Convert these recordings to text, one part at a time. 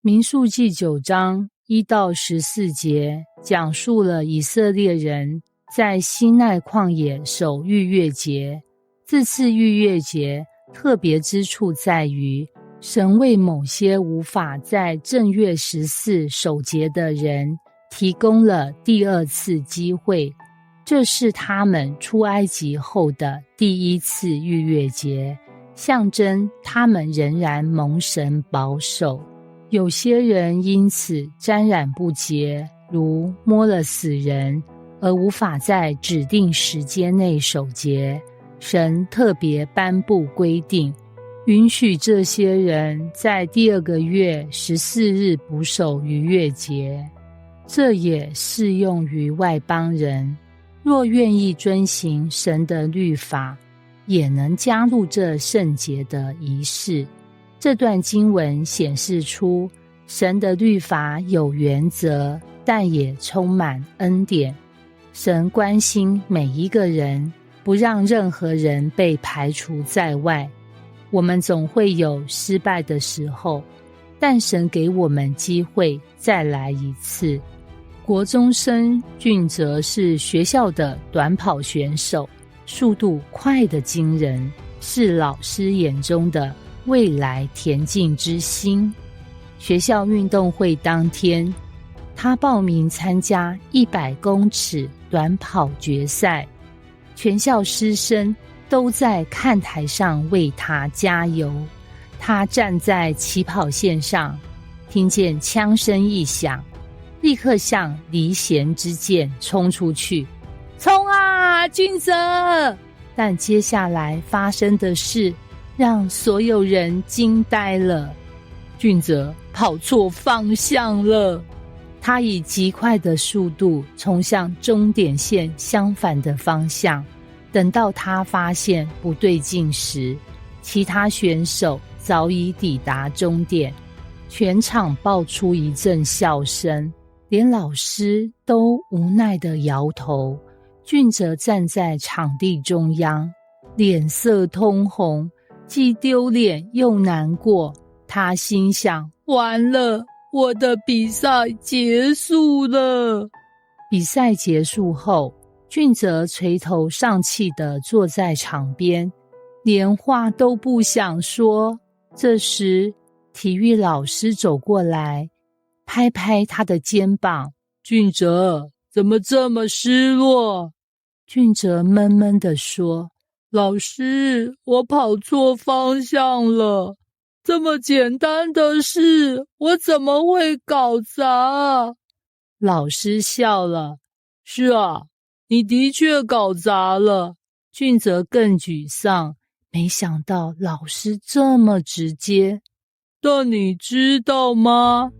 民数记9章1到14节讲述了以色列人在西奈旷野守逾越节。这次逾越节特别之处在于，神为某些无法在正月14守节的人提供了第二次机会，这是他们出埃及后的第一次逾越节，象征他们仍然蒙神保守。有些人因此沾染不洁，如摸了死人，而无法在指定时间内守节。神特别颁布规定，允许这些人在第2个月14日补守逾越节。这也适用于外邦人，若愿意遵行神的律法，也能加入这圣洁的仪式。这段经文显示出神的律法有原则，但也充满恩典。神关心每一个人，不让任何人被排除在外。我们总会有失败的时候，但神给我们机会再来一次。国中生俊泽是学校的短跑选手，速度快得惊人，是老师眼中的未来田径之星。学校运动会当天，他报名参加100公尺短跑决赛，全校师生都在看台上为他加油。他站在起跑线上，听见枪声一响，立刻像离弦之箭冲出去，冲啊，俊泽！但接下来发生的事让所有人惊呆了。俊泽跑错方向了，他以极快的速度冲向终点线相反的方向。等到他发现不对劲时，其他选手早已抵达终点，全场爆出一阵笑声，连老师都无奈地摇头。俊泽站在场地中央，脸色通红，既丢脸又难过。他心想，完了，我的比赛结束了。比赛结束后，俊泽垂头丧气地坐在场边，连话都不想说。这时，体育老师走过来，拍拍他的肩膀，俊泽，怎么这么失落？俊泽闷闷地说，老师，我跑错方向了。这么简单的事，我怎么会搞砸？老师笑了，是啊，你的确搞砸了。俊泽更沮丧，没想到老师这么直接。但你知道吗？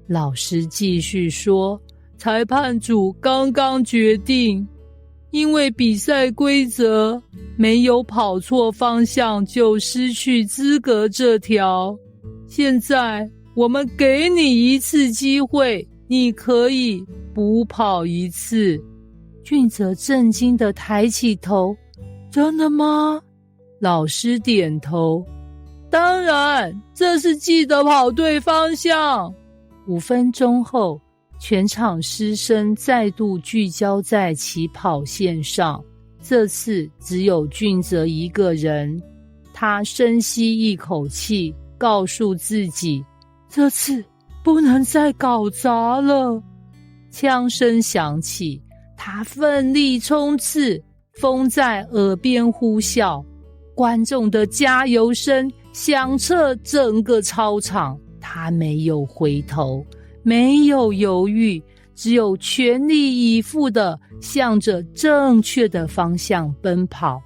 老师继续说，裁判组刚刚决定，因为比赛规则没有跑错方向就失去资格这条，现在我们给你一次机会，你可以补跑一次。俊泽震惊地抬起头，真的吗？老师点头，当然，这是记得跑对方向。5分钟后，全场师生再度聚焦在起跑线上，这次只有俊泽一个人。他深吸一口气，告诉自己，这次不能再搞砸了。枪声响起，他奋力冲刺，风在耳边呼啸，观众的加油声响彻整个操场。他没有回头，没有犹豫，只有全力以赴地向着正确的方向奔跑。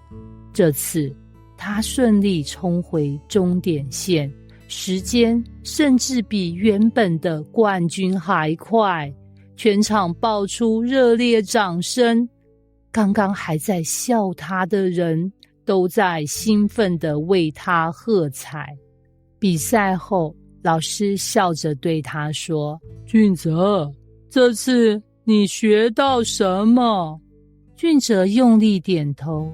这次他顺利冲回终点线，时间甚至比原本的冠军还快。全场爆出热烈掌声，刚刚还在笑他的人都在兴奋地为他喝彩。比赛后，老师笑着对他说，俊泽，这次你学到什么？俊泽用力点头，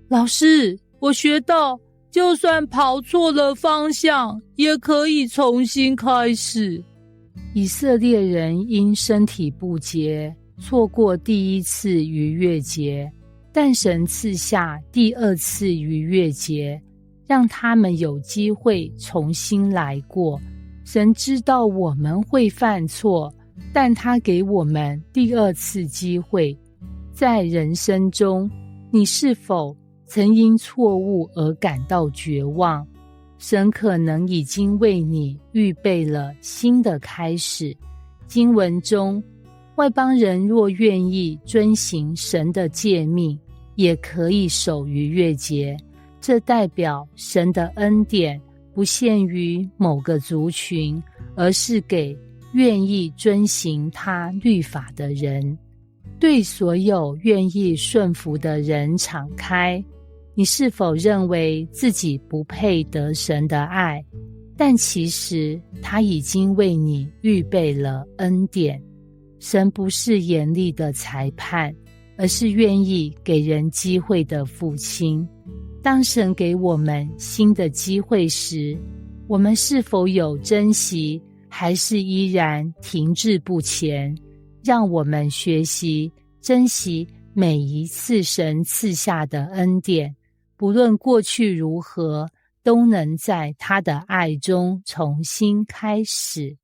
老师，我学到就算跑错了方向，也可以重新开始。以色列人因身体不洁，错过第一次逾越节，但神赐下第二次逾越节，让他们有机会重新来过。神知道我们会犯错，但他给我们第二次机会。在人生中，你是否曾因错误而感到绝望？神可能已经为你预备了新的开始。经文中，外邦人若愿意遵行神的诫命，也可以守逾越节。这代表神的恩典不限于某个族群，而是给愿意遵行他律法的人，对所有愿意顺服的人敞开。你是否认为自己不配得神的爱？但其实他已经为你预备了恩典。神不是严厉的裁判，而是愿意给人机会的父亲。当神给我们新的机会时，我们是否有珍惜，还是依然停滞不前？让我们学习珍惜每一次神赐下的恩典，不论过去如何，都能在他的爱中重新开始。